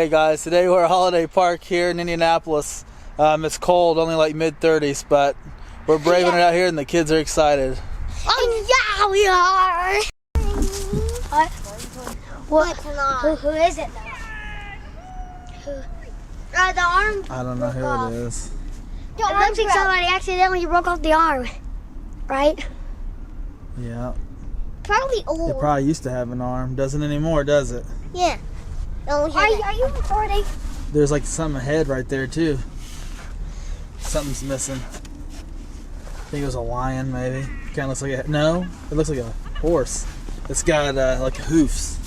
Hey guys, today we're at Holiday Park here in Indianapolis. It's cold, only like mid-30s, but we're braving it out here and the kids are excited. Oh yeah, we are! What? Who is it though? The arm. I don't know who it is. It looks like somebody accidentally broke off the arm, right? Yeah. Probably old. It probably used to have an arm. Doesn't anymore, does it? Yeah. Are you recording? There's like something ahead right there too. Something's missing. I think it was a lion maybe. Kind of looks like a, no, it looks like a horse. It's got like hoofs.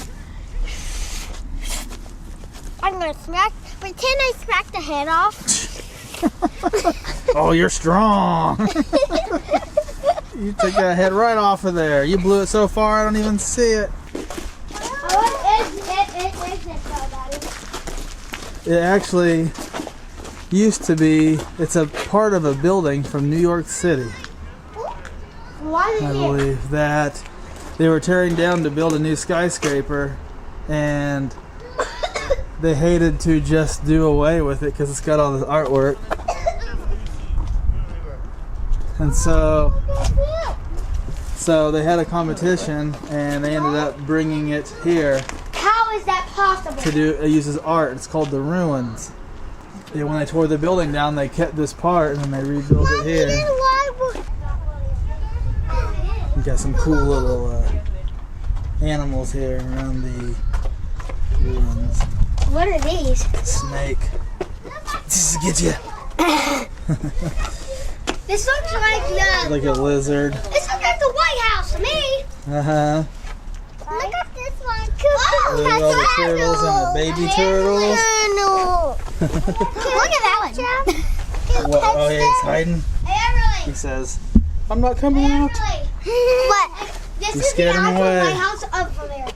I'm gonna pretend I smacked the head off. Oh, you're strong. You took that head right off of there. You blew it so far I don't even see it. It actually used to be, it's a part of a building from New York City. I believe that they were tearing down to build a new skyscraper and they hated to just do away with it because it's got all this artwork. And so they had a competition and they ended up bringing it here. How is that possible? To do, it uses art. It's called the ruins. Yeah, when they tore the building down, they kept this part and then they rebuilt it here. You got some cool little animals here around the ruins. What are these? Snake. This will get you. This looks like a lizard. This looks like the White House to me. Uh-huh. Look at this one. There's all the turtles and the baby turtles. Look at that one. What? Oh yeah, he's hiding. He says, "I'm not coming out." What? This You is scared the him actual away. White House of America.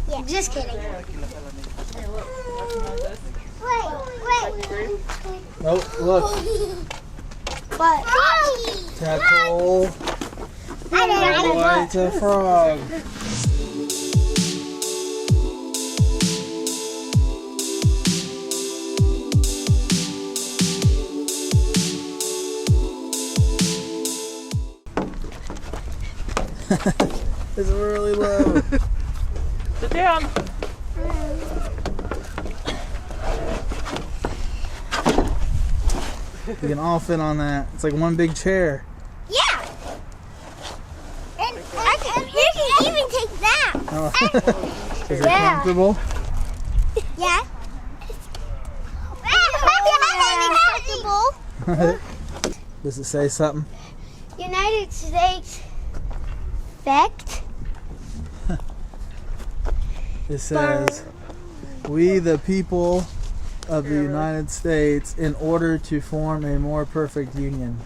Yeah, just kidding. Wait. Oh, look. What? Tadpole. It's a frog. It's really low. Sit down. You can all fit on that. It's like one big chair. Yeah. And you can even take that. Oh. Is it comfortable? Yeah. Does it say something? United States fact. It says, "We the people of the United States, in order to form a more perfect union."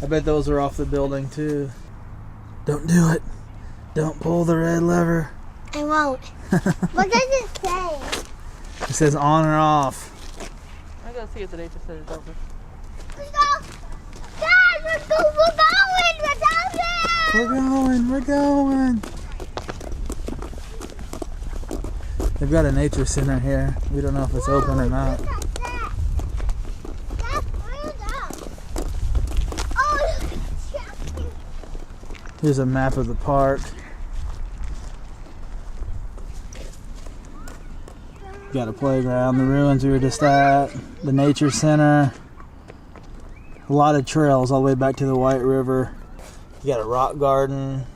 I bet those are off the building too. Don't do it. Don't pull the red lever. I won't. What does it say? It says on or off. I gotta see if the nature center is open. Let's go. Guys, let's go. We're going. We're going. They've got a nature center here. We don't know if it's open or not. Here's a map of the park. Got a playground, the ruins we were just at, the nature center. A lot of trails all the way back to the White River. You got a rock garden.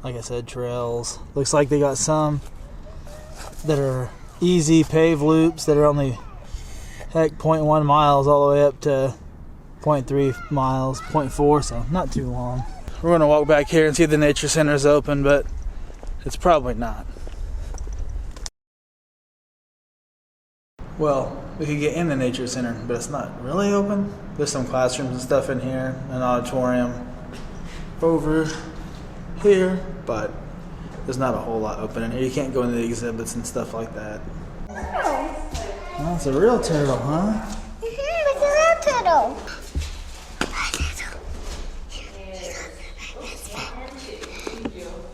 Like I said, trails. Looks like they got some that are easy paved loops that are only 0.1 miles all the way up to 0.3 miles, 0.4, so not too long. We're gonna walk back here and see if the nature center is open, but it's probably not. Well, we could get in the nature center, but it's not really open. There's some classrooms and stuff in here, an auditorium over here, but there's not a whole lot open in here. You can't go into the exhibits and stuff like that. Oh, it's a real turtle, huh? It's a real turtle.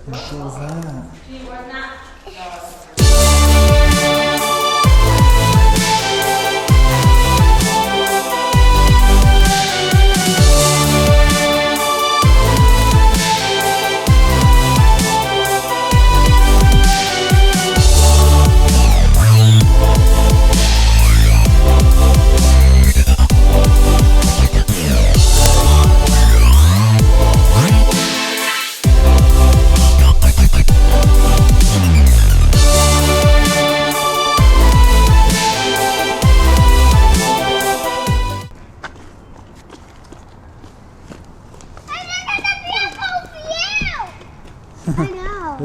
What was that?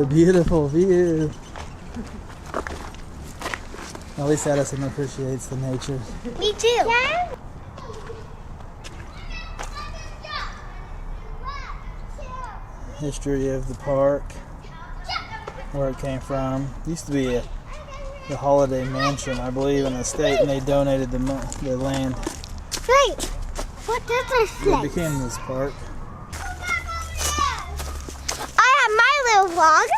The beautiful view. At least Addison appreciates the nature. Me too. Yeah. History of the park, where it came from. It used to be the Holliday Mansion, I believe, in the state, and they donated the land. Wait, what does this It say? became this park. I have my little vlog.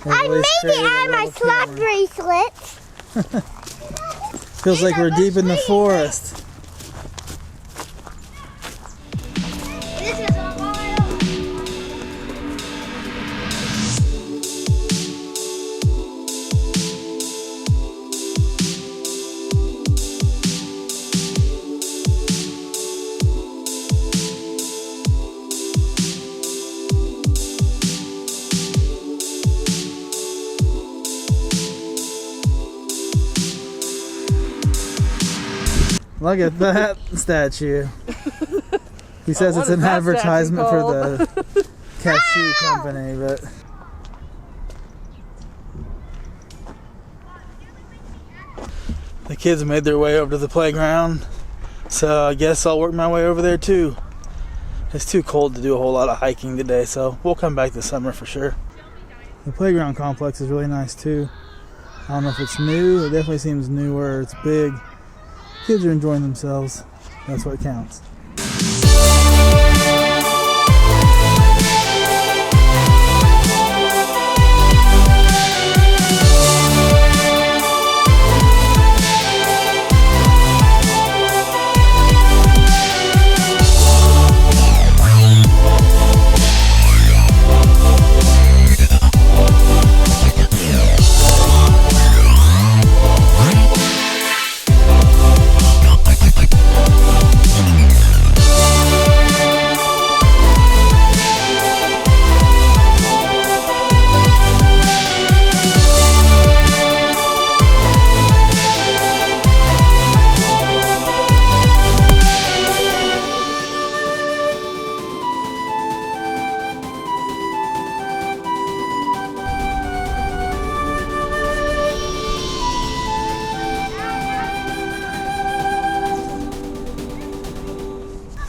I made it out of my slot bracelets. Feels like we're deep in the forest. This is a wild. Look at that statue. He says What it's is an that advertisement for statue the cashew company, but the kids made their way over to the playground, so I guess I'll work my way over there too. It's too cold to do a whole lot of hiking today, so we'll come back this summer for sure. The playground complex is really nice too. I don't know if it's new, it definitely seems newer, it's big. Kids are enjoying themselves, that's what counts.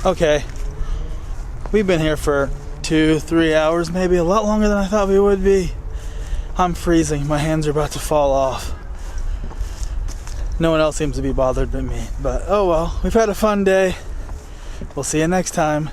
Okay, we've been here for 2-3 hours, maybe a lot longer than I thought we would be. I'm freezing, my hands are about to fall off. No one else seems to be bothered but me, but oh well, we've had a fun day. We'll see you next time.